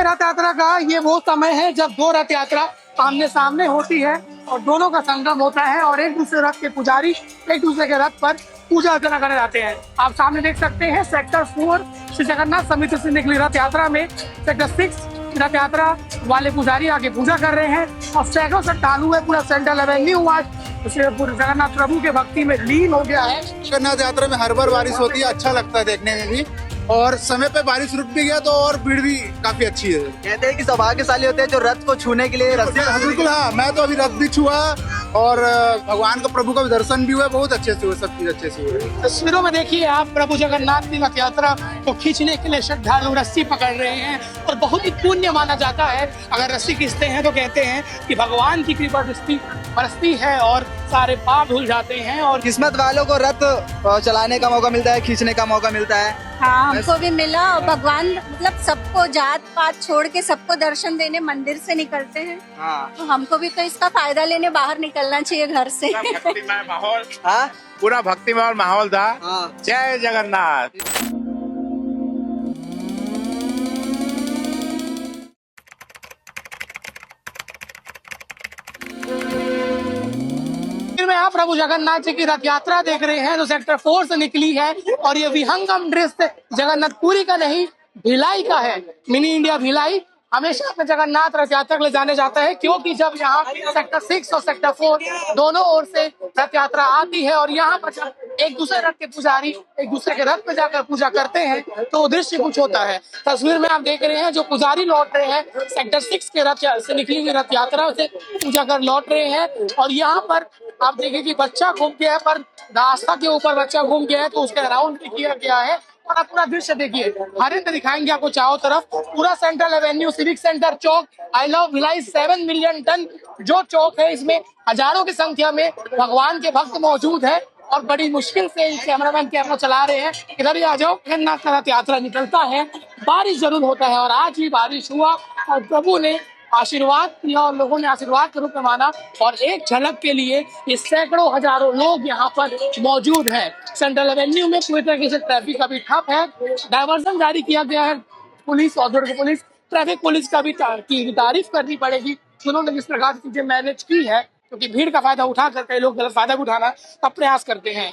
में रथ यात्रा का ये वो समय है जब दो रथ यात्रा आमने सामने होती है और दोनों का संगम होता है और एक दूसरे रथ के पुजारी एक दूसरे के रथ पर पूजा अर्चना करने जाते हैं। आप सामने देख सकते हैं सेक्टर 4 श्री जगन्नाथ समिति से निकली रथ यात्रा में सेक्टर 6 रथ यात्रा वाले पुजारी आगे पूजा कर रहे हैं और सैकड़ों श्रद्धालु है। पूरा सेंट्रल एवेन्यू आज जगन्नाथ प्रभु के भक्ति में लीन हो गया है। जगन्नाथ यात्रा में हर बार बारिश होती है, अच्छा लगता है देखने में भी, और समय पे बारिश रुक भी गया तो और भीड़ भी काफी अच्छी है। कहते हैं कि सौभाग्यशाली होते हैं जो रथ को छूने के लिए बिल्कुल हाँ, मैं तो अभी रथ भी छुआ और भगवान का प्रभु का भी दर्शन भी हुआ, बहुत अच्छे से हुआ, सब चीज अच्छे से हुआ। तस्वीरों में देखिए आप प्रभु जगन्नाथ की रथ यात्रा को खींचने के लिए श्रद्धालु रस्सी पकड़ रहे हैं और बहुत ही पुण्य माना जाता है। अगर रस्सी खींचते हैं तो कहते हैं कि भगवान की कृपा दृष्टि बरसती है और सारे पाप धुल जाते हैं और किस्मत वालों को रथ चलाने का मौका मिलता है, खींचने का मौका मिलता है। हाँ, हमको भी मिला और भगवान मतलब सबको जात पात छोड़ के सबको दर्शन देने मंदिर से निकलते हैं। हाँ। तो हमको भी तो इसका फायदा लेने बाहर निकलना चाहिए घर से। भक्तिमय माहौल, हाँ? पूरा भक्तिमय माहौल था। हाँ। जय जगन्नाथ। में आप प्रभु जगन्नाथ जी की रथ यात्रा देख रहे हैं जो सेक्टर 4 से निकली है और ये विहंगम दृश्य जगन्नाथपुरी का नहीं भिलाई का है। मिनी इंडिया भिलाई हमेशा अपने जगन्नाथ रथ यात्रा के लिए जाने जाता है क्योंकि जब यहाँ सेक्टर 6 और सेक्टर 4 दोनों ओर से रथ यात्रा आती है और यहाँ पर जब एक दूसरे रथ के पुजारी एक दूसरे के रथ में जाकर पूजा करते हैं तो दृश्य कुछ होता है। तस्वीर में आप देख रहे हैं जो पुजारी लौट रहे हैं सेक्टर 6 के रथ से निकली हुई रथ यात्रा से पूजा कर लौट रहे हैं और यहाँ पर आप देखिए कि बच्चा घूम गया है, पर रास्ता के ऊपर बच्चा घूम गया है तो उसका अराउंड भी किया गया है। और आप पूरा दृश्य देखिए, हरिंद्र दिखाएंगे आपको चारों तरफ। पूरा सेंट्रल एवेन्यू, सिविक सेंटर चौक, I love Bhilai 7 million ton जो चौक है, इसमें हजारों की संख्या में भगवान के भक्त मौजूद है और बड़ी मुश्किल से कैमरामैन कैमरा चला रहे हैं। इधर ही आ जाओ। जगन्नाथ का रथ यात्रा निकलता है, बारिश जरूर होता है और आज भी बारिश हुआ और प्रभु ने आशीर्वाद किया और लोगों ने आशीर्वाद के रूप में माना और एक झलक के लिए ये सैकड़ों हजारों लोग यहाँ पर मौजूद हैं। सेंट्रल एवेन्यू में पूरी तरीके से ट्रैफिक अभी ठप है, डायवर्जन जारी किया गया है। पुलिस और दुर्ग पुलिस, ट्रैफिक पुलिस का भी की तारीफ करनी पड़ेगी जिन्होंने जिस प्रकार की चीजें मैनेज की है, क्योंकि भीड़ का फायदा उठा कर कई लोग गलत फायदा उठाना का प्रयास करते हैं।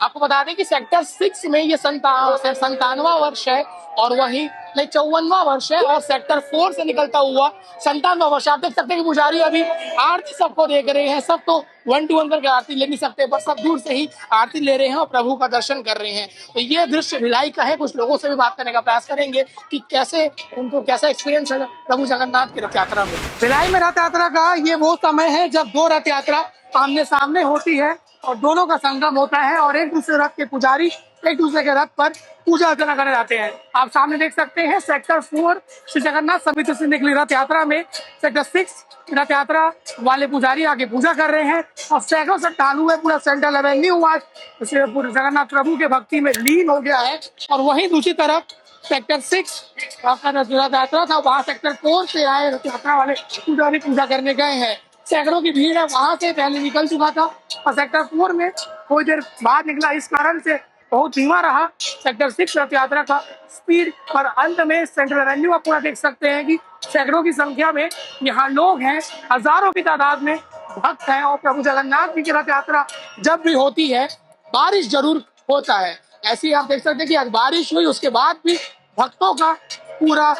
आपको बता दें कि सेक्टर 6 में ये 57वां वर्ष है और वही 54वां वर्ष है और सेक्टर 4 से निकलता हुआ 57वां वर्ष। आप देख सकते हैं कि पुजारी अभी आरती सबको देख रहे हैं। सब तो 1 to 1 करके आरती ले नहीं सकते, पर सब दूर से ही आरती ले रहे हैं और प्रभु का दर्शन कर रहे हैं। तो ये दृश्य भिलाई का है। कुछ लोगों से भी बात करने का प्रयास करेंगे कि कैसे उनको कैसा एक्सपीरियंस है प्रभु जगन्नाथ की रथ यात्रा में। भिलाई में रथ यात्रा का ये वो समय है जब दो रथ यात्रा आमने सामने होती है और दोनों का संगम होता है और एक दूसरे रथ के पुजारी एक दूसरे के रथ पर पूजा अर्चना करने जाते हैं। आप सामने देख सकते हैं सेक्टर 4 श्री जगन्नाथ समिति से निकली रथ यात्रा में सेक्टर 6 रथ यात्रा वाले पुजारी आगे पूजा कर रहे हैं और सैकड़ों श्रद्धालु है। पूरा सेंट्रल एवेन्यू आज जगन्नाथ प्रभु के भक्ति में लीन हो गया है और वहीं दूसरी तरफ सेक्टर 6 रथ यात्रा था, वहाँ सेक्टर 4 से आए रथ यात्रा वाले पुजारी पूजा करने गए हैं। सैकड़ों की भीड़ है, वहां से पहले निकल चुका था और सेक्टर 4 में थोड़ी देर बाद निकला, इस कारण से बहुत धीमा रहा सेक्टर 6 रथ यात्रा का स्पीड। पर अंत में सेंट्रल एवेन्यू आप पूरा देख सकते हैं कि सैकड़ों की संख्या में यहाँ लोग हैं, हजारों की तादाद में भक्त हैं और प्रभु जगन्नाथ जी की रथ यात्रा जब भी होती है बारिश जरूर होता है। ऐसे ही आप देख सकते हैं कि आज बारिश हुई, उसके बाद भी भक्तों का पूरा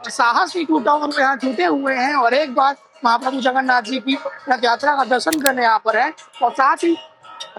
साहस नहीं टूटा और यहाँ जुटे हुए हैं और एक बार महाप्रभु जगन्नाथ जी की रथ यात्रा का दर्शन करने यहाँ पर है और साथ ही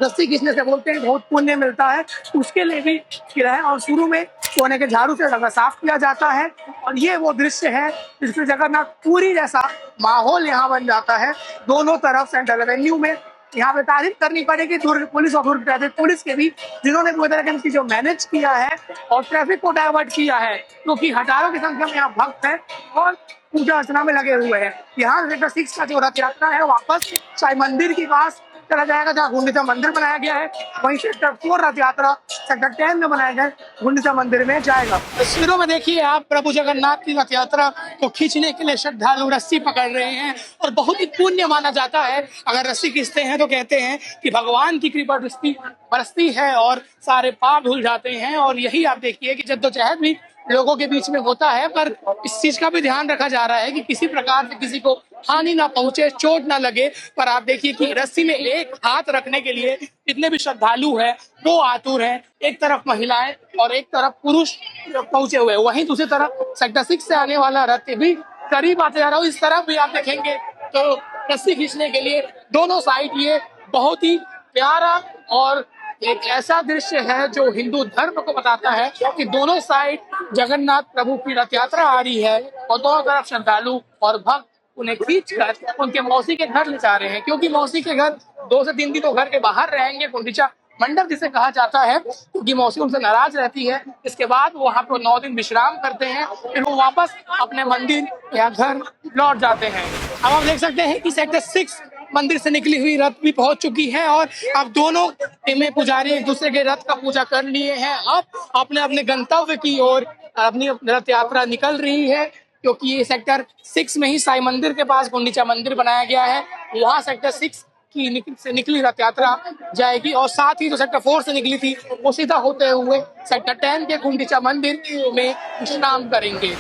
रस्सी खींचने से बोलते हैं बहुत पुण्य मिलता है, उसके लिए भी किया है और शुरू में सोने के झाड़ू से जगह साफ किया जाता है और ये वो दृश्य है जिसमें जगन्नाथ पूरी जैसा माहौल यहाँ बन जाता है। दोनों तरफ सेंट्रल एवेन्यू में यहाँ पे तारीफ करनी पड़ेगी दुर्ग पुलिस और दुर्ग ट्रैफिक पुलिस के भी, जिन्होंने पूरी तरह की जो मैनेज किया है और ट्रैफिक को डाइवर्ट किया है, क्योंकि हजारों की संख्या में यहाँ भक्त है और पूजा अर्चना में लगे हुए हैं। यहाँ सेक्टर 6 का जो रथ यात्रा है वापस साई मंदिर के पास चला जाएगा जहाँ गुंडीचा मंदिर बनाया गया है, वहीं सेक्टर 4 रथ यात्रा सेक्टर 10 में बनाया गया गुंडीचा मंदिर में जाएगा। तस्वीरों में देखिए आप प्रभु जगन्नाथ की रथ यात्रा को खींचने के लिए श्रद्धालु रस्सी पकड़ रहे हैं और बहुत ही पुण्य माना जाता है। अगर रस्सी खींचते हैं तो कहते हैं कि भगवान की कृपा दृष्टि बरसती है और सारे पाप धुल जाते हैं और यही आप देखिए कि जद्दोजहद भी लोगों के बीच में होता है, पर इस चीज का भी ध्यान रखा जा रहा है कि किसी प्रकार से किसी को हानि ना पहुंचे, चोट ना लगे। पर आप देखिए कि रस्सी में एक हाथ रखने के लिए जितने भी श्रद्धालु हैं वो आतुर हैं। एक तरफ महिलाएं और एक तरफ पुरुष पहुंचे हुए, वहीं दूसरी तरफ सेक्टर 6 से आने वाला रथ भी करीब आते जा रहा हूँ। इस तरफ भी आप देखेंगे तो रस्सी खींचने के लिए दोनों साइड ये बहुत ही प्यारा और एक ऐसा दृश्य है जो हिंदू धर्म को बताता है कि दोनों साइड जगन्नाथ प्रभु की रथ यात्रा आ रही है और दोनों तरफ श्रद्धालु और भक्त उन्हें खींचकर उनके मौसी के घर ले जा रहे हैं, क्योंकि मौसी के घर 2 से 3 दिन वो घर के बाहर रहेंगे, गुंडीचा मंडप जिसे कहा जाता है, क्योंकि मौसी उनसे नाराज रहती है। इसके बाद वो वहाँ पे 9 दिन विश्राम करते हैं, फिर वो वापस अपने मंदिर या घर लौट जाते हैं। अब आप देख सकते हैं कि सेक्टर 6 मंदिर से निकली हुई रथ भी पहुंच चुकी है और अब दोनों में पुजारी एक दूसरे के रथ का पूजा कर लिए हैं। अब अपने अपने गंतव्य की ओर अपनी रथ यात्रा निकल रही है, क्योंकि ये सेक्टर 6 में ही साई मंदिर के पास गुंडीचा मंदिर बनाया गया है, वहाँ सेक्टर 6 की से निकली रथ यात्रा जाएगी और साथ ही जो सेक्टर 4 से निकली थी वो सीधा होते हुए सेक्टर 10 के गुंडीचा मंदिर में विश्राम करेंगे।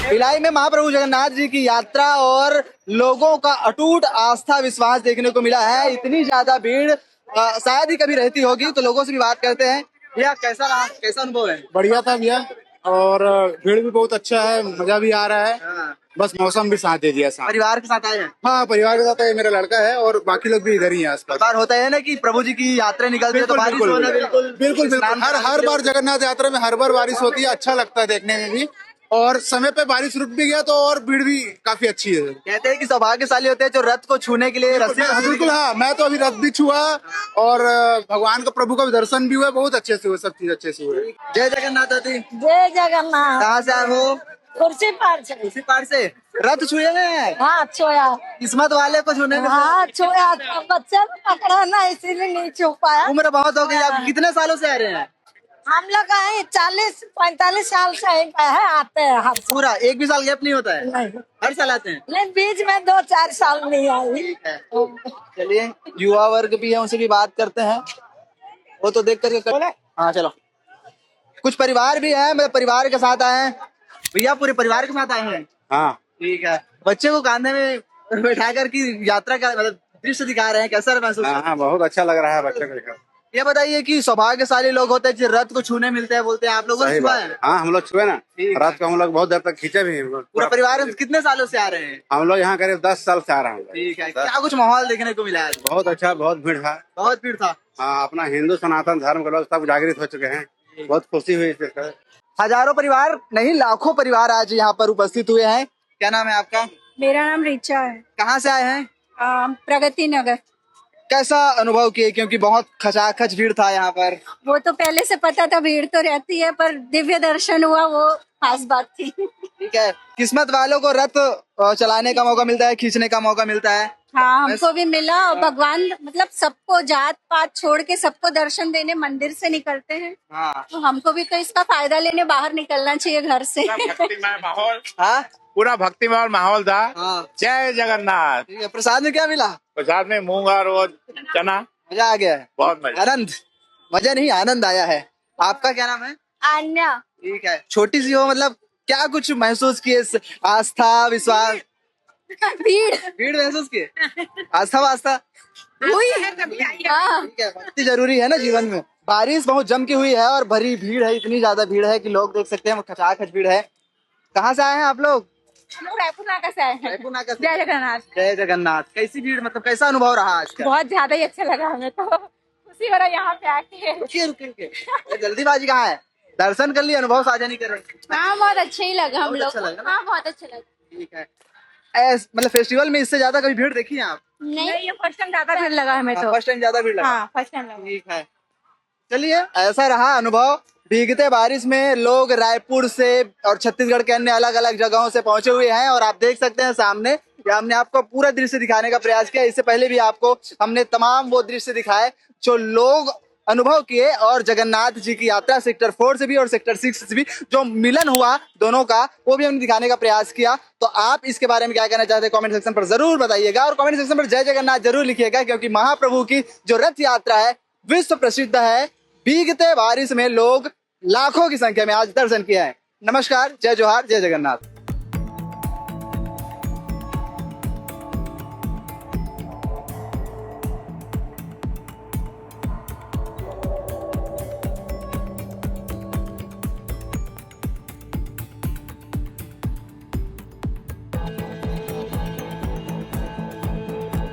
भिलाई में महाप्रभु जगन्नाथ जी की यात्रा और लोगों का अटूट आस्था विश्वास देखने को मिला है। इतनी ज्यादा भीड़ शायद ही कभी रहती होगी, तो लोगों से भी बात करते हैं। भैया कैसा रहा, कैसा अनुभव है? बढ़िया था भैया, और भीड़ भी बहुत अच्छा है, मजा भी आ रहा है। बस मौसम भी साथ दे दिया साथ। परिवार के साथ आए हैं? हाँ, परिवार के साथ है, मेरा लड़का है और बाकी लोग भी इधर ही हैं आसपास। बार होता है ना कि प्रभु जी की यात्रा निकलती है तो बारिश होना बिल्कुल हर बार जगन्नाथ यात्रा में हर बार बारिश होती है, अच्छा लगता है देखने में भी, और समय पे बारिश रुक भी गया तो और भीड़ भी काफी अच्छी है। कहते हैं कि सौभाग्यशाली होते हैं जो रथ को छूने के लिए रस्सी। बिल्कुल, हाँ, मैं तो अभी रथ भी छुआ और भगवान का प्रभु का भी दर्शन भी हुआ, बहुत अच्छे से हुआ, सब चीज अच्छे से हुए। जय जगन्नाथ दादी। जय जगन्नाथ। कहाँ से आए हो? कुर्सी पार से। इसी पार से रथ छुए हैं? हाँ छुआ। किस्मत वाले को छूने में। हाँ छुआ, बच्चे को पकड़ा ना इसीलिए नहीं छू पाया। उम्र बहुत हो गई, आप कितने सालों से आ रहे हैं? हम लोग आए 40-45 साल से आते हैं हर साल। पूरा एक भी साल गैप नहीं होता है? नहीं, हर साल आते हैं? नहीं बीच में 2-4 साल नहीं आई। चलिए युवा वर्ग भी है, उनसे भी बात करते हैं, वो तो देख करके हाँ चलो। कुछ परिवार भी है, मतलब परिवार के साथ आए हैं। भैया पूरे परिवार के साथ आए हैं? हाँ ठीक है। बच्चे को कांधे में बैठा कर की यात्रा का मतलब दृश्य दिखा रहे हैं, कैसा महसूस? हाँ, बहुत अच्छा लग रहा है बच्चे को देखकर। ये बताइए कि सौभाग्यशाली लोग होते हैं जो रथ को छूने मिलते हैं, बोलते हैं, आप लोगों ने छुआ है? हाँ, हम लोग छुए ना, रात को हम लोग बहुत देर तक खींचे भी हैं। पूरा परिवार कितने सालों से आ रहे हैं? हम लोग यहाँ करीब 10 साल से आ रहे हैं। ठीक है। क्या कुछ माहौल देखने को मिला है? बहुत अच्छा, बहुत भीड़ था। बहुत भीड़ था। हाँ, अपना हिंदू सनातन धर्म के लोग सब जागृत हो चुके हैं, बहुत खुशी हुई इससे। हजारों परिवार नहीं, लाखों परिवार आज यहाँ पर उपस्थित हुए हैं। क्या नाम है आपका? मेरा नाम रिचा है। कहाँ से आए हैं? प्रगति नगर। कैसा अनुभव किए, क्योंकि बहुत खचाखच भीड़ था यहाँ पर? वो तो पहले से पता था, भीड़ तो रहती है, पर दिव्य दर्शन हुआ वो खास बात थी। ठीक है। किस्मत वालों को रथ चलाने का मौका मिलता है, खींचने का मौका मिलता है। हाँ, हमको भी मिला और भगवान मतलब सबको जात पात छोड़ के सबको दर्शन देने मंदिर से निकलते हैं। हाँ। तो हमको भी तो इसका फायदा लेने बाहर निकलना चाहिए घर से। भक्तिमय माहौल, हाँ पूरा भक्तिमय माहौल था। हाँ। जय जगन्नाथ। ठीक है। प्रसाद में क्या मिला? प्रसाद में मूंग और वो चना। मजा आ गया है? बहुत मजा। आनंद, मजा नहीं आनंद आया है। आपका क्या नाम है? अन्या। ठीक है। छोटी सी हो, मतलब क्या कुछ महसूस किए? आस्था विश्वास? भीड़ महसूस किए? आस्था वास्ता हुई है कभी? हाँ। ठीक है, भक्ति जरूरी है ना जीवन में। बारिश बहुत जम की हुई है और भरी भीड़ है, इतनी ज्यादा भीड़ है कि लोग देख सकते हैं, खचाखच भीड़ है। कहाँ से आए हैं आप लोग? रायपुर नाका से आए हैं। रायपुर नाका से। जय जगन्नाथ। जय जगन्नाथ। कैसी भीड़, मतलब कैसा अनुभव रहा आज का? बहुत ज्यादा ही अच्छा लगा हमें तो, खुशी हो रहा है यहाँ पे आके। रुकिए रुकिए रुकिए, जल्दीबाजी कहाँ है? दर्शन कर लिए, अनुभव साझा नहीं कर रहे? हाँ, बहुत अच्छा ही लगा हम बहुत लोग अच्छा को। लगा ना? हाँ, बहुत अच्छा लगा। ठीक है। मतलब फेस्टिवल में इससे ज्यादा कभी भीड़ देखी है आप? नहीं, ये फर्स्ट टाइम ज्यादा भीड़ लगा हमें तो। फर्स्ट टाइम ज्यादा भीड़ लगा? हाँ फर्स्ट टाइम लगा। ठीक है। चलिए, ऐसा रहा अनुभव। भीगते बारिश में लोग रायपुर से और छत्तीसगढ़ के अन्य अलग अलग जगहों से पहुंचे हुए हैं और आप देख सकते हैं सामने, हमने आपको पूरा दृश्य दिखाने का प्रयास किया। इससे पहले भी आपको हमने तमाम वो दृश्य दिखाए जो लोग अनुभव किए, और जगन्नाथ जी की यात्रा सेक्टर 4 से भी और सेक्टर 6 से भी जो मिलन हुआ दोनों का, वो भी हमने दिखाने का प्रयास किया। तो आप इसके बारे में क्या कहना चाहते हैं कमेंट सेक्शन पर जरूर बताइएगा, और कमेंट सेक्शन पर जय जगन्नाथ जरूर लिखिएगा, क्योंकि महाप्रभु की जो रथ यात्रा है विश्व प्रसिद्ध है। भीगते बारिश में लोग लाखों की संख्या में आज दर्शन किया है। नमस्कार, जय जोहार, जय जगन्नाथ।